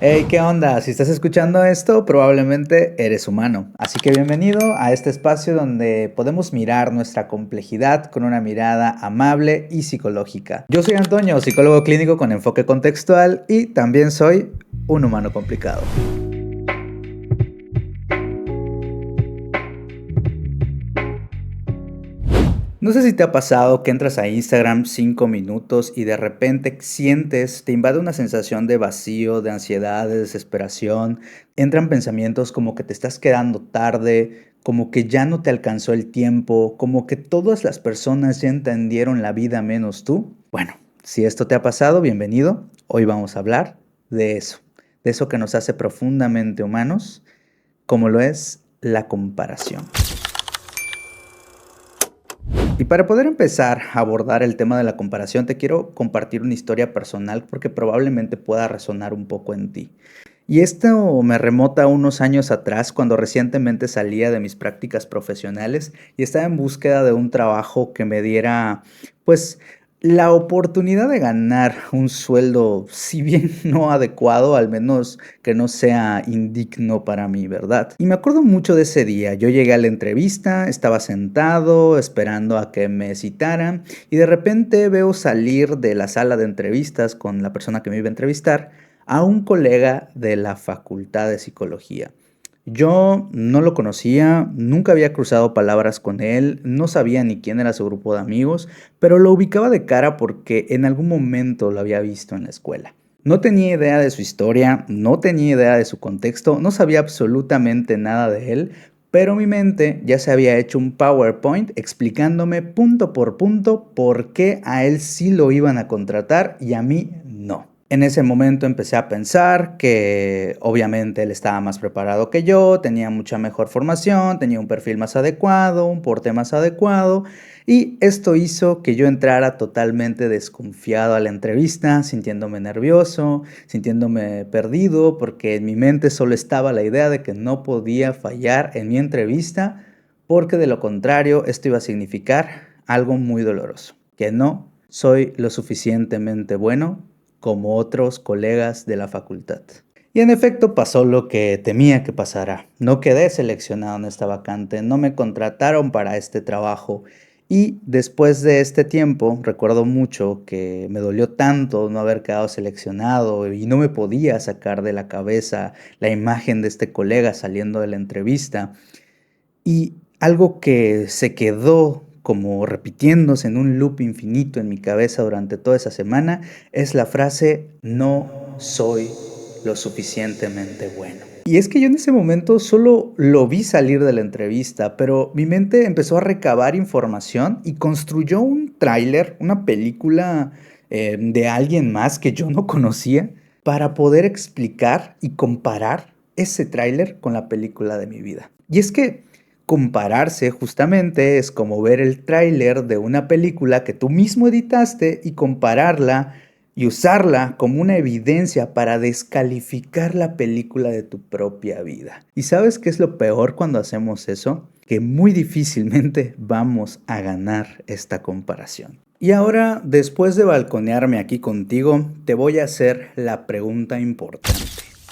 Hey, ¿qué onda? Si estás escuchando esto, probablemente eres humano. Así que bienvenido a este espacio donde podemos mirar nuestra complejidad con una mirada amable y psicológica. Yo soy Antonio, psicólogo clínico con enfoque contextual y también soy un humano complicado. No sé si te ha pasado que entras a Instagram 5 minutos y de repente sientes, te invade una sensación de vacío, de ansiedad, de desesperación. Entran pensamientos como que te estás quedando tarde, como que ya no te alcanzó el tiempo, como que todas las personas ya entendieron la vida menos tú. Bueno, si esto te ha pasado, bienvenido. Hoy vamos a hablar de eso que nos hace profundamente humanos, como lo es la comparación. Y para poder empezar a abordar el tema de la comparación, te quiero compartir una historia personal porque probablemente pueda resonar un poco en ti. Y esto me remota a unos años atrás, cuando recientemente salía de mis prácticas profesionales y estaba en búsqueda de un trabajo que me diera, pues, la oportunidad de ganar un sueldo, si bien no adecuado, al menos que no sea indigno para mí, ¿verdad? Y me acuerdo mucho de ese día. Yo llegué a la entrevista, estaba sentado esperando a que me citaran y de repente veo salir de la sala de entrevistas con la persona que me iba a entrevistar a un colega de la Facultad de Psicología. Yo no lo conocía, nunca había cruzado palabras con él, no sabía ni quién era su grupo de amigos, pero lo ubicaba de cara porque en algún momento lo había visto en la escuela. No tenía idea de su historia, no tenía idea de su contexto, no sabía absolutamente nada de él, pero mi mente ya se había hecho un PowerPoint explicándome punto por qué a él sí lo iban a contratar y a mí no. En ese momento empecé a pensar que obviamente él estaba más preparado que yo, tenía mucha mejor formación, tenía un perfil más adecuado, un porte más adecuado, y esto hizo que yo entrara totalmente desconfiado a la entrevista, sintiéndome nervioso, sintiéndome perdido, porque en mi mente solo estaba la idea de que no podía fallar en mi entrevista, porque de lo contrario esto iba a significar algo muy doloroso, que no soy lo suficientemente bueno como otros colegas de la facultad. Y en efecto pasó lo que temía que pasara. No quedé seleccionado en esta vacante, no me contrataron para este trabajo. Y después de este tiempo, recuerdo mucho que me dolió tanto no haber quedado seleccionado y no me podía sacar de la cabeza la imagen de este colega saliendo de la entrevista. Y algo que se quedó como repitiéndose en un loop infinito en mi cabeza durante toda esa semana es la frase: no soy lo suficientemente bueno. Y es que yo en ese momento solo lo vi salir de la entrevista, pero mi mente empezó a recabar información y construyó un tráiler, una película de alguien más que yo no conocía, para poder explicar y comparar ese tráiler con la película de mi vida. Y es que compararse justamente es como ver el tráiler de una película que tú mismo editaste y compararla y usarla como una evidencia para descalificar la película de tu propia vida. ¿Y sabes qué es lo peor cuando hacemos eso? Que muy difícilmente vamos a ganar esta comparación. Y ahora, después de balconearme aquí contigo, te voy a hacer la pregunta importante.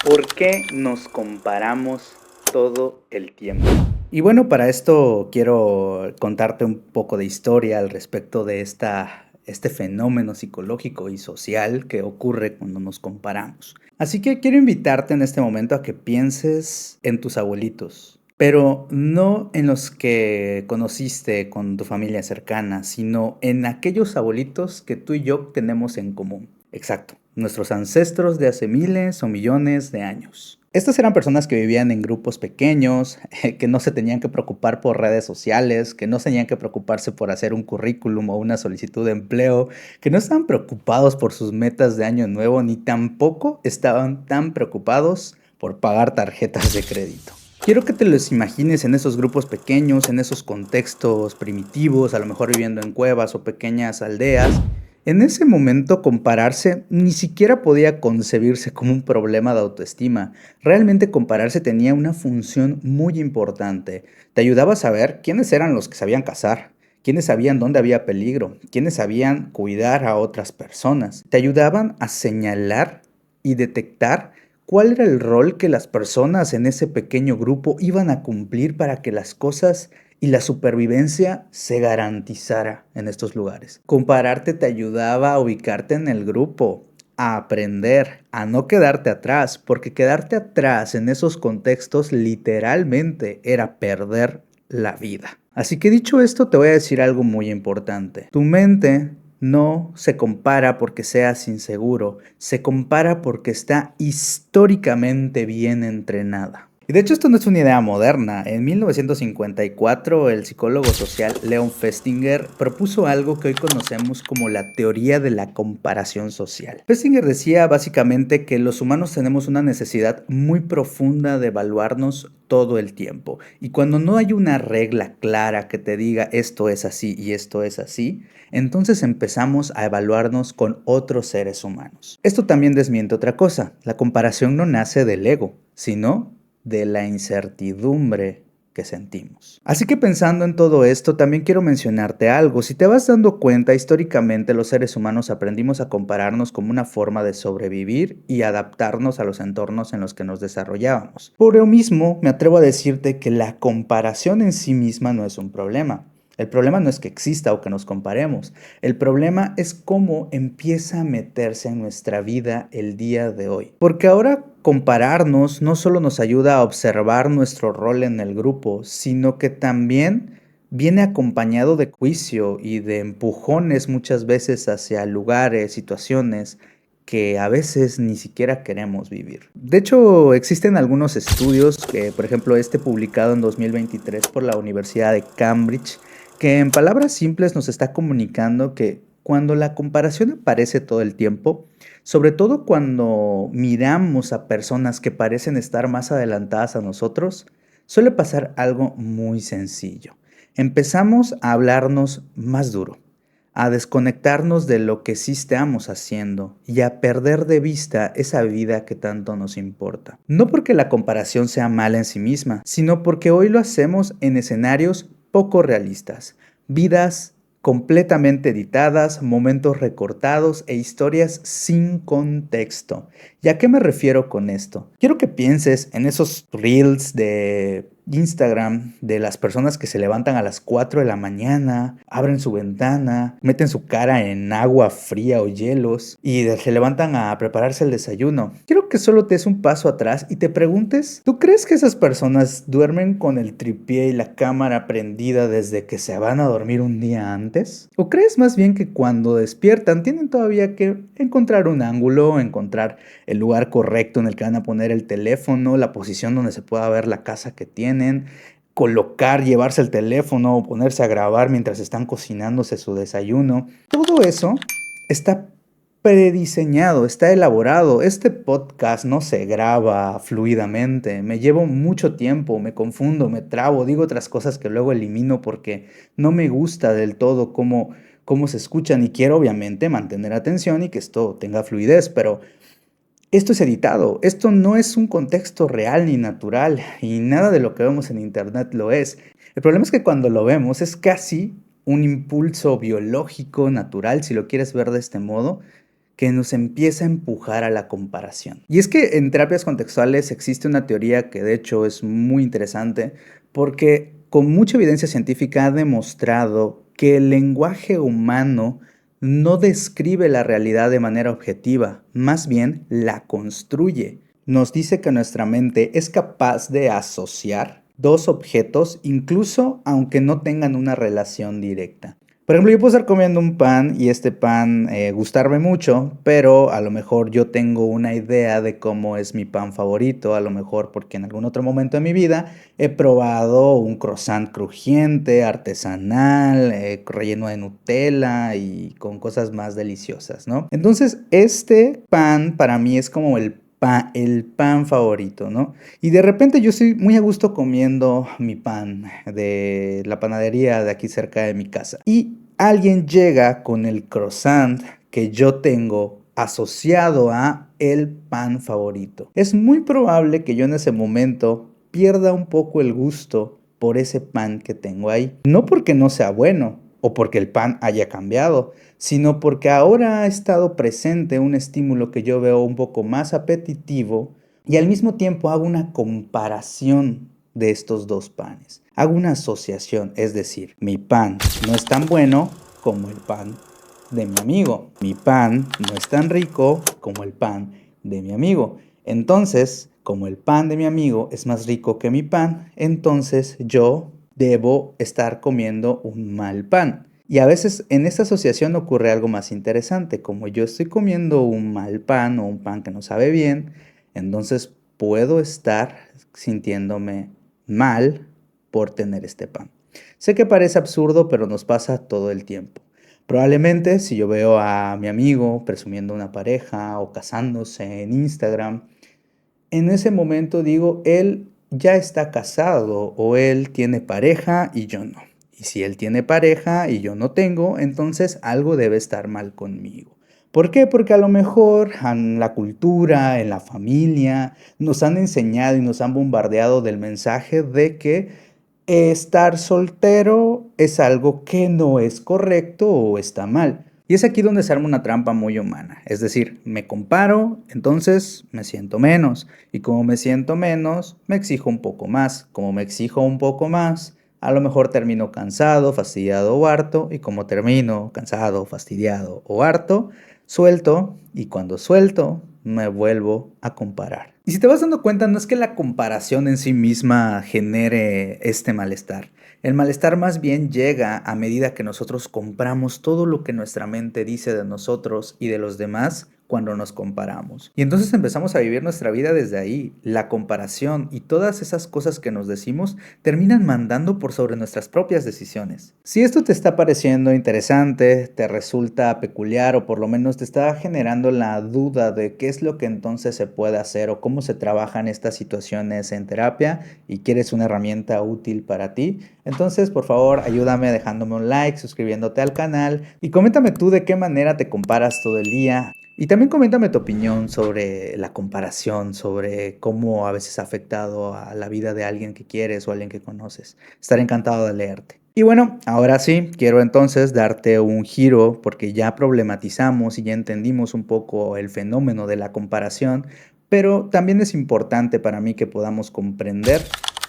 ¿Por qué nos comparamos todo el tiempo? Y bueno, para esto quiero contarte un poco de historia al respecto de este fenómeno psicológico y social que ocurre cuando nos comparamos. Así que quiero invitarte en este momento a que pienses en tus abuelitos, pero no en los que conociste con tu familia cercana, sino en aquellos abuelitos que tú y yo tenemos en común. Exacto, nuestros ancestros de hace miles o millones de años. Estas eran personas que vivían en grupos pequeños, que no se tenían que preocupar por redes sociales, que no tenían que preocuparse por hacer un currículum o una solicitud de empleo, que no estaban preocupados por sus metas de año nuevo, ni tampoco estaban tan preocupados por pagar tarjetas de crédito. Quiero que te los imagines en esos grupos pequeños, en esos contextos primitivos, a lo mejor viviendo en cuevas o pequeñas aldeas. En ese momento compararse ni siquiera podía concebirse como un problema de autoestima. Realmente compararse tenía una función muy importante. Te ayudaba a saber quiénes eran los que sabían cazar, quiénes sabían dónde había peligro, quiénes sabían cuidar a otras personas. Te ayudaban a señalar y detectar cuál era el rol que las personas en ese pequeño grupo iban a cumplir para que las cosas y la supervivencia se garantizara en estos lugares. Compararte te ayudaba a ubicarte en el grupo, a aprender, a no quedarte atrás, porque quedarte atrás en esos contextos literalmente era perder la vida. Así que dicho esto, te voy a decir algo muy importante. Tu mente no se compara porque seas inseguro, se compara porque está históricamente bien entrenada. Y de hecho esto no es una idea moderna. En 1954 el psicólogo social Leon Festinger propuso algo que hoy conocemos como la teoría de la comparación social. Festinger decía básicamente que los humanos tenemos una necesidad muy profunda de evaluarnos todo el tiempo. Y cuando no hay una regla clara que te diga esto es así y esto es así, entonces empezamos a evaluarnos con otros seres humanos. Esto también desmiente otra cosa. La comparación no nace del ego, sino de la incertidumbre que sentimos. Así que pensando en todo esto, también quiero mencionarte algo. Si te vas dando cuenta, históricamente los seres humanos aprendimos a compararnos como una forma de sobrevivir y adaptarnos a los entornos en los que nos desarrollábamos. Por lo mismo, me atrevo a decirte que la comparación en sí misma no es un problema. El problema no es que exista o que nos comparemos. El problema es cómo empieza a meterse en nuestra vida el día de hoy. Porque ahora compararnos no solo nos ayuda a observar nuestro rol en el grupo, sino que también viene acompañado de juicio y de empujones muchas veces hacia lugares, situaciones que a veces ni siquiera queremos vivir. De hecho, existen algunos estudios, por ejemplo, publicado en 2023 por la Universidad de Cambridge, que en palabras simples nos está comunicando que cuando la comparación aparece todo el tiempo, sobre todo cuando miramos a personas que parecen estar más adelantadas a nosotros, suele pasar algo muy sencillo. Empezamos a hablarnos más duro, a desconectarnos de lo que sí estamos haciendo y a perder de vista esa vida que tanto nos importa. No porque la comparación sea mala en sí misma, sino porque hoy lo hacemos en escenarios poco realistas, vidas completamente editadas, momentos recortados e historias sin contexto. ¿Y a qué me refiero con esto? Quiero que pienses en esos reels de Instagram de las personas que se levantan a las 4 de la mañana, abren su ventana, meten su cara en agua fría o hielos y se levantan a prepararse el desayuno. Quiero que solo te des un paso atrás y te preguntes, ¿tú crees que esas personas duermen con el tripié y la cámara prendida desde que se van a dormir un día antes? ¿O crees más bien que cuando despiertan tienen todavía que encontrar un ángulo, encontrar el lugar correcto en el que van a poner el teléfono, la posición donde se pueda ver la casa que tienen, colocar, llevarse el teléfono o ponerse a grabar mientras están cocinándose su desayuno? Todo eso está prediseñado, está elaborado. Este podcast no se graba fluidamente. Me llevo mucho tiempo, me confundo, me trabo, digo otras cosas que luego elimino porque no me gusta del todo cómo se escuchan y quiero obviamente mantener atención y que esto tenga fluidez, pero esto es editado, esto no es un contexto real ni natural y nada de lo que vemos en internet lo es. El problema es que cuando lo vemos es casi un impulso biológico, natural, si lo quieres ver de este modo, que nos empieza a empujar a la comparación. Y es que en terapias contextuales existe una teoría que de hecho es muy interesante porque con mucha evidencia científica ha demostrado que el lenguaje humano no describe la realidad de manera objetiva, más bien la construye. Nos dice que nuestra mente es capaz de asociar dos objetos incluso aunque no tengan una relación directa. Por ejemplo, yo puedo estar comiendo un pan y este pan gustarme mucho, pero a lo mejor yo tengo una idea de cómo es mi pan favorito, a lo mejor porque en algún otro momento de mi vida he probado un croissant crujiente, artesanal, relleno de Nutella y con cosas más deliciosas, ¿no? Entonces, este pan para mí es como el pan favorito, ¿no? Y de repente yo estoy muy a gusto comiendo mi pan de la panadería de aquí cerca de mi casa. Y alguien llega con el croissant que yo tengo asociado a el pan favorito. Es muy probable que yo en ese momento pierda un poco el gusto por ese pan que tengo ahí. No porque no sea bueno o porque el pan haya cambiado, sino porque ahora ha estado presente un estímulo que yo veo un poco más apetitivo, Y al mismo tiempo hago una comparación de estos dos panes. Hago una asociación, es decir, mi pan no es tan bueno como el pan de mi amigo. Mi pan no es tan rico como el pan de mi amigo. Entonces, como el pan de mi amigo es más rico que mi pan, entonces yo debo estar comiendo un mal pan. Y a veces en esta asociación ocurre algo más interesante, como yo estoy comiendo un mal pan o un pan que no sabe bien, entonces puedo estar sintiéndome mal por tener este pan. Sé que parece absurdo, pero nos pasa todo el tiempo. Probablemente si yo veo a mi amigo presumiendo una pareja o casándose en Instagram, en ese momento digo, él ya está casado o él tiene pareja y yo no. Y si él tiene pareja y yo no tengo, entonces algo debe estar mal conmigo. ¿Por qué? Porque a lo mejor en la cultura, en la familia, nos han enseñado y nos han bombardeado del mensaje de que estar soltero es algo que no es correcto o está mal. Y es aquí donde se arma una trampa muy humana. Es decir, me comparo, entonces me siento menos. Y como me siento menos, me exijo un poco más. Como me exijo un poco más, a lo mejor termino cansado, fastidiado o harto. Y como termino cansado, fastidiado o harto, suelto. Y cuando suelto, me vuelvo a comparar. Y si te vas dando cuenta, no es que la comparación en sí misma genere este malestar. El malestar más bien llega a medida que nosotros compramos todo lo que nuestra mente dice de nosotros y de los demás cuando nos comparamos. Y entonces empezamos a vivir nuestra vida desde ahí. La comparación y todas esas cosas que nos decimos terminan mandando por sobre nuestras propias decisiones. Si esto te está pareciendo interesante, te resulta peculiar o por lo menos te está generando la duda de qué es lo que entonces se puede hacer o cómo se trabajan estas situaciones en terapia y quieres una herramienta útil para ti, entonces por favor ayúdame dejándome un like, suscribiéndote al canal y coméntame tú de qué manera te comparas todo el día. Y también coméntame tu opinión sobre la comparación, sobre cómo a veces ha afectado a la vida de alguien que quieres o alguien que conoces. Estaré encantado de leerte. Y bueno, ahora sí, quiero entonces darte un giro porque ya problematizamos y ya entendimos un poco el fenómeno de la comparación, pero también es importante para mí que podamos comprender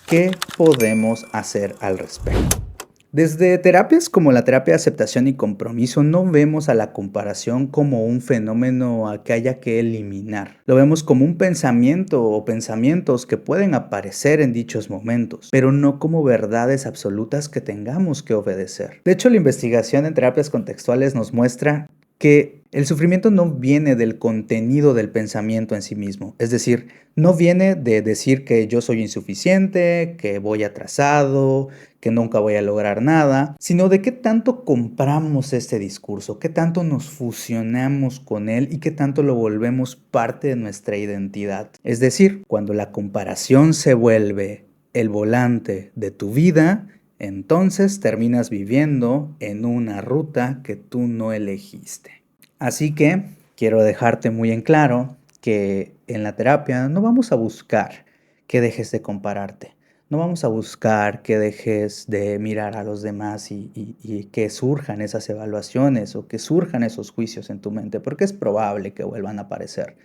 qué podemos hacer al respecto. Desde terapias como la terapia de aceptación y compromiso no vemos a la comparación como un fenómeno a que haya que eliminar. Lo vemos como un pensamiento o pensamientos que pueden aparecer en dichos momentos, pero no como verdades absolutas que tengamos que obedecer. De hecho, la investigación en terapias contextuales nos muestra que el sufrimiento no viene del contenido del pensamiento en sí mismo, es decir, no viene de decir que yo soy insuficiente, que voy atrasado, que nunca voy a lograr nada, sino de qué tanto compramos este discurso, qué tanto nos fusionamos con él y qué tanto lo volvemos parte de nuestra identidad. Es decir, cuando la comparación se vuelve el volante de tu vida, entonces terminas viviendo en una ruta que tú no elegiste. Así que quiero dejarte muy en claro que en la terapia no vamos a buscar que dejes de compararte. No vamos a buscar que dejes de mirar a los demás y que surjan esas evaluaciones o que surjan esos juicios en tu mente, porque es probable que vuelvan a aparecer.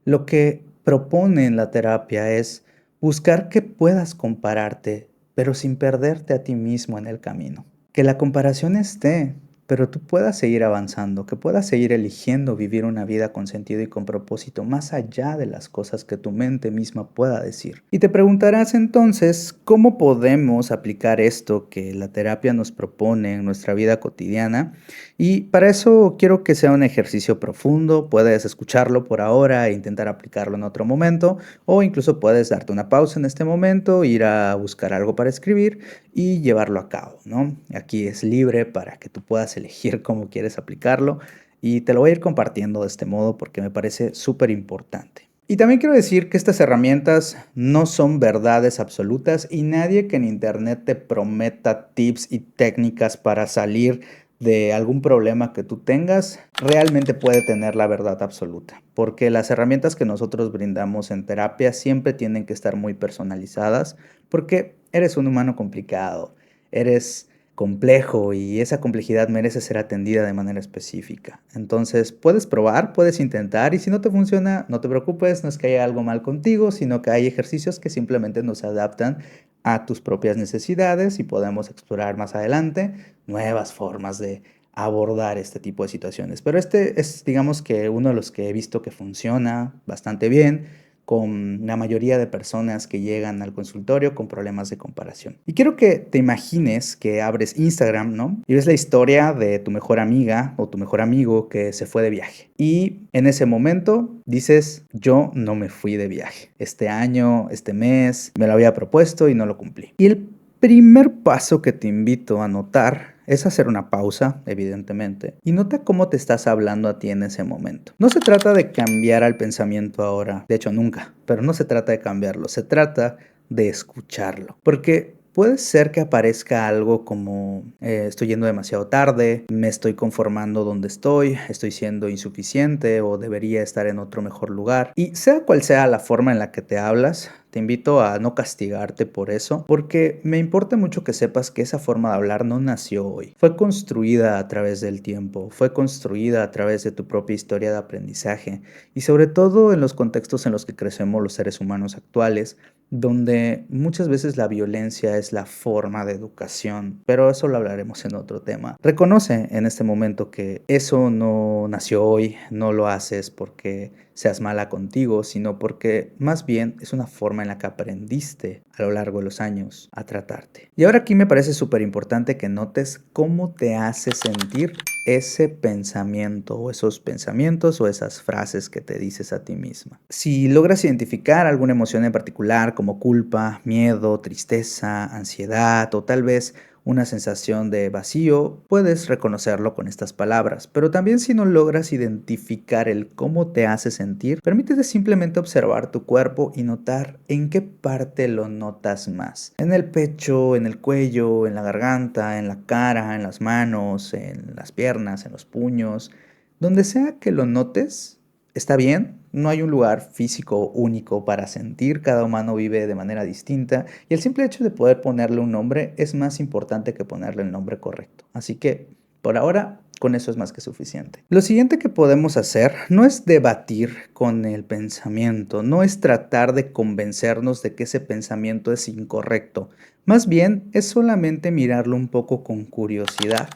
Lo que propone en la terapia es buscar que puedas compararte, pero sin perderte a ti mismo en el camino. Que la comparación esté, pero tú puedas seguir avanzando, que puedas seguir eligiendo vivir una vida con sentido y con propósito, más allá de las cosas que tu mente misma pueda decir. Y te preguntarás entonces, ¿cómo podemos aplicar esto que la terapia nos propone en nuestra vida cotidiana? Y para eso quiero que sea un ejercicio profundo, puedes escucharlo por ahora e intentar aplicarlo en otro momento, o incluso puedes darte una pausa en este momento, ir a buscar algo para escribir y llevarlo a cabo, ¿no? Aquí es libre para que tú puedas elegir cómo quieres aplicarlo y te lo voy a ir compartiendo de este modo porque me parece súper importante. Y también quiero decir que estas herramientas no son verdades absolutas y nadie que en internet te prometa tips y técnicas para salir de algún problema que tú tengas realmente puede tener la verdad absoluta, porque las herramientas que nosotros brindamos en terapia siempre tienen que estar muy personalizadas, porque eres un humano complicado, eres complejo y esa complejidad merece ser atendida de manera específica. Entonces, puedes probar, puedes intentar y si no te funciona, no te preocupes, no es que haya algo mal contigo, sino que hay ejercicios que simplemente nos adaptan a tus propias necesidades y podemos explorar más adelante nuevas formas de abordar este tipo de situaciones. Pero este es, digamos que uno de los que he visto que funciona bastante bien con la mayoría de personas que llegan al consultorio con problemas de comparación. Y quiero que te imagines que abres Instagram, ¿no? Y ves la historia de tu mejor amiga o tu mejor amigo que se fue de viaje. Y en ese momento dices, yo no me fui de viaje. Este año, este mes, me lo había propuesto y no lo cumplí. Y el primer paso que te invito a notar es hacer una pausa, evidentemente, y nota cómo te estás hablando a ti en ese momento. No se trata de cambiar al pensamiento ahora, de hecho nunca, pero no se trata de cambiarlo, se trata de escucharlo. Porque puede ser que aparezca algo como estoy yendo demasiado tarde, me estoy conformando donde estoy siendo insuficiente o debería estar en otro mejor lugar. Y sea cual sea la forma en la que te hablas, te invito a no castigarte por eso, porque me importa mucho que sepas que esa forma de hablar no nació hoy. Fue construida a través del tiempo, fue construida a través de tu propia historia de aprendizaje y sobre todo en los contextos en los que crecemos los seres humanos actuales, donde muchas veces la violencia es la forma de educación, pero eso lo hablaremos en otro tema. Reconoce en este momento que eso no nació hoy, no lo haces porque seas mala contigo, sino porque más bien es una forma en la que aprendiste a lo largo de los años a tratarte. Y ahora aquí me parece súper importante que notes cómo te hace sentir ese pensamiento o esos pensamientos o esas frases que te dices a ti misma. Si logras identificar alguna emoción en particular como culpa, miedo, tristeza, ansiedad o tal vez una sensación de vacío, puedes reconocerlo con estas palabras, pero también si no logras identificar el cómo te hace sentir, permítete simplemente observar tu cuerpo y notar en qué parte lo notas más. En el pecho, en el cuello, en la garganta, en la cara, en las manos, en las piernas, en los puños, donde sea que lo notes. Está bien, no hay un lugar físico único para sentir, cada humano vive de manera distinta y el simple hecho de poder ponerle un nombre es más importante que ponerle el nombre correcto. Así que, por ahora, con eso es más que suficiente. Lo siguiente que podemos hacer no es debatir con el pensamiento, no es tratar de convencernos de que ese pensamiento es incorrecto, más bien es solamente mirarlo un poco con curiosidad.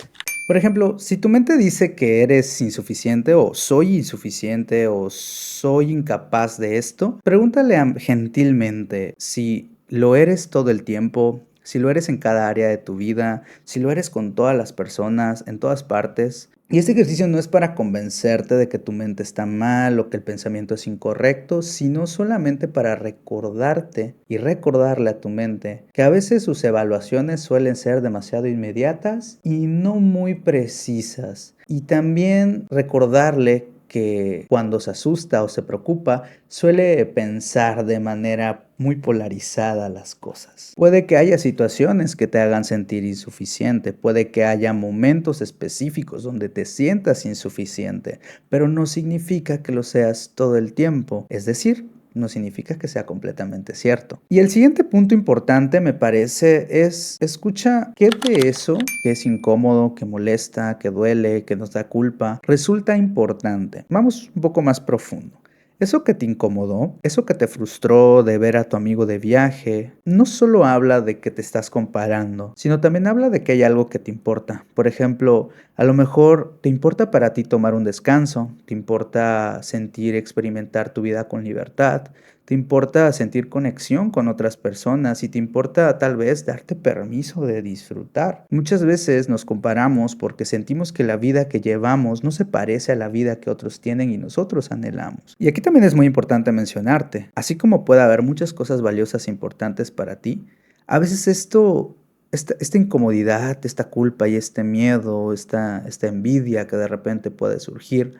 Por ejemplo, si tu mente dice que eres insuficiente o soy insuficiente o soy incapaz de esto, pregúntale gentilmente si lo eres todo el tiempo, si lo eres en cada área de tu vida, si lo eres con todas las personas, en todas partes. Y este ejercicio no es para convencerte de que tu mente está mal o que el pensamiento es incorrecto, sino solamente para recordarte y recordarle a tu mente que a veces sus evaluaciones suelen ser demasiado inmediatas y no muy precisas. Y también recordarle que cuando se asusta o se preocupa, suele pensar de manera muy polarizada las cosas. Puede que haya situaciones que te hagan sentir insuficiente, puede que haya momentos específicos donde te sientas insuficiente, pero no significa que lo seas todo el tiempo. Es decir, no significa que sea completamente cierto. Y el siguiente punto importante me parece es escucha qué de eso que es incómodo, que molesta, que duele, que nos da culpa, resulta importante. Vamos un poco más profundo. Eso que te incomodó, eso que te frustró de ver a tu amigo de viaje, no solo habla de que te estás comparando, sino también habla de que hay algo que te importa. Por ejemplo, a lo mejor te importa para ti tomar un descanso, te importa sentir, experimentar tu vida con libertad, te importa sentir conexión con otras personas y te importa tal vez darte permiso de disfrutar. Muchas veces nos comparamos porque sentimos que la vida que llevamos no se parece a la vida que otros tienen y nosotros anhelamos. Y aquí también es muy importante mencionarte, así como puede haber muchas cosas valiosas e importantes para ti, a veces esta incomodidad, esta culpa y este miedo, esta envidia que de repente puede surgir,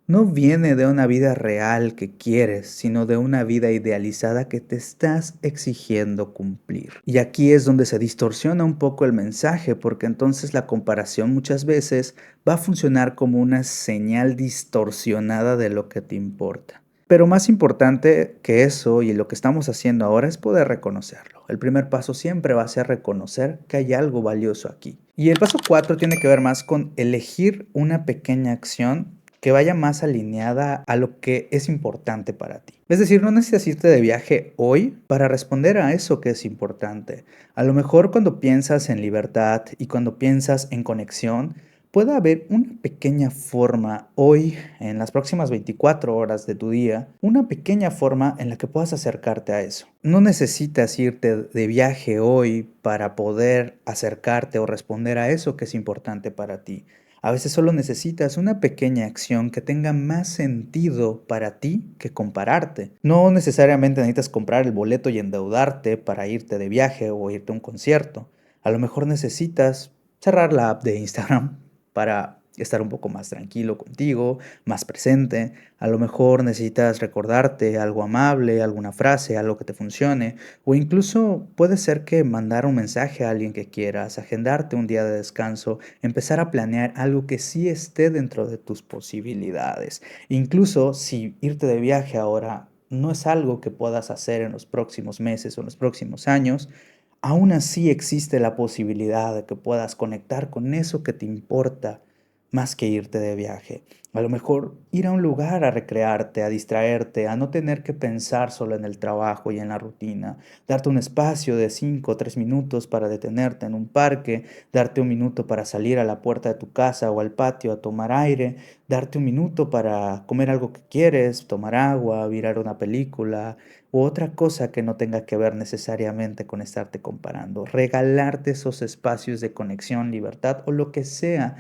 no viene de una vida real que quieres, sino de una vida idealizada que te estás exigiendo cumplir. Y aquí es donde se distorsiona un poco el mensaje, porque entonces la comparación muchas veces va a funcionar como una señal distorsionada de lo que te importa. Pero más importante que eso y lo que estamos haciendo ahora es poder reconocerlo. El primer paso siempre va a ser reconocer que hay algo valioso aquí. Y el paso 4 tiene que ver más con elegir una pequeña acción que vaya más alineada a lo que es importante para ti. Es decir, no necesitas irte de viaje hoy para responder a eso que es importante. A lo mejor cuando piensas en libertad y cuando piensas en conexión, puede haber una pequeña forma hoy, en las próximas 24 horas de tu día, una pequeña forma en la que puedas acercarte a eso. No necesitas irte de viaje hoy para poder acercarte o responder a eso que es importante para ti. A veces solo necesitas una pequeña acción que tenga más sentido para ti que compararte. No necesariamente necesitas comprar el boleto y endeudarte para irte de viaje o irte a un concierto. A lo mejor necesitas cerrar la app de Instagram para estar un poco más tranquilo contigo, más presente. A lo mejor necesitas recordarte algo amable, alguna frase, algo que te funcione, o incluso puede ser que mandar un mensaje a alguien que quieras, agendarte un día de descanso, empezar a planear algo que sí esté dentro de tus posibilidades. Incluso si irte de viaje ahora no es algo que puedas hacer en los próximos meses o en los próximos años, aún así existe la posibilidad de que puedas conectar con eso que te importa más que irte de viaje. A lo mejor ir a un lugar a recrearte, a distraerte, a no tener que pensar solo en el trabajo y en la rutina. Darte un espacio de 5 o 3 minutos para detenerte en un parque, darte un minuto para salir a la puerta de tu casa o al patio a tomar aire, darte un minuto para comer algo que quieres, tomar agua, mirar una película u otra cosa que no tenga que ver necesariamente con estarte comparando. Regalarte esos espacios de conexión, libertad o lo que sea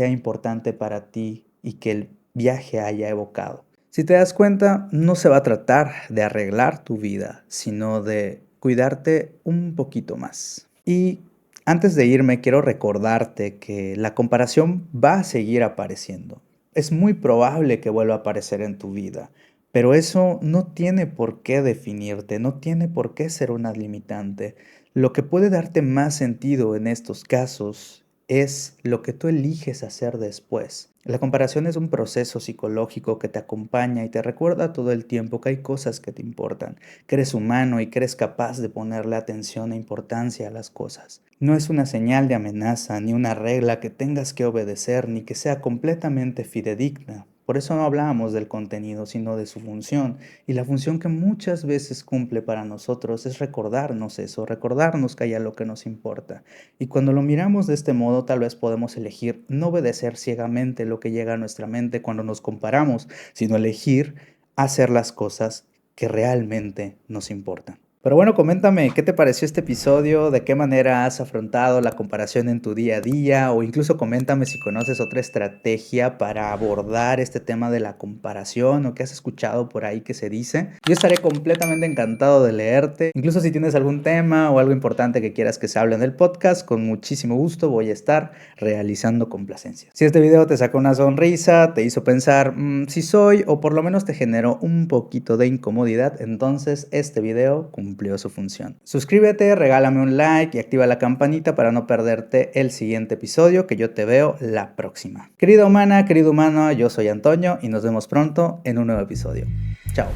importante para ti y que el viaje haya evocado. Si te das cuenta, no se va a tratar de arreglar tu vida, sino de cuidarte un poquito más. Y antes de irme, quiero recordarte que la comparación va a seguir apareciendo. Es muy probable que vuelva a aparecer en tu vida, pero eso no tiene por qué definirte, no tiene por qué ser una limitante. Lo que puede darte más sentido en estos casos es lo que tú eliges hacer después. La comparación es un proceso psicológico que te acompaña y te recuerda todo el tiempo que hay cosas que te importan, que eres humano y que eres capaz de ponerle atención e importancia a las cosas. No es una señal de amenaza, ni una regla que tengas que obedecer, ni que sea completamente fidedigna. Por eso no hablamos del contenido, sino de su función. Y la función que muchas veces cumple para nosotros es recordarnos eso, recordarnos que hay algo que nos importa. Y cuando lo miramos de este modo, tal vez podemos elegir no obedecer ciegamente lo que llega a nuestra mente cuando nos comparamos, sino elegir hacer las cosas que realmente nos importan. Pero bueno, coméntame, ¿qué te pareció este episodio? ¿De qué manera has afrontado la comparación en tu día a día? O incluso coméntame si conoces otra estrategia para abordar este tema de la comparación o qué has escuchado por ahí que se dice. Yo estaré completamente encantado de leerte. Incluso si tienes algún tema o algo importante que quieras que se hable en el podcast, con muchísimo gusto voy a estar realizando complacencias. Si este video te sacó una sonrisa, te hizo pensar si soy o por lo menos te generó un poquito de incomodidad, entonces este video cumplió su función. Suscríbete, regálame un like y activa la campanita para no perderte el siguiente episodio, que yo te veo la próxima. Querida humana, querido humano, yo soy Antonio y nos vemos pronto en un nuevo episodio. Chao.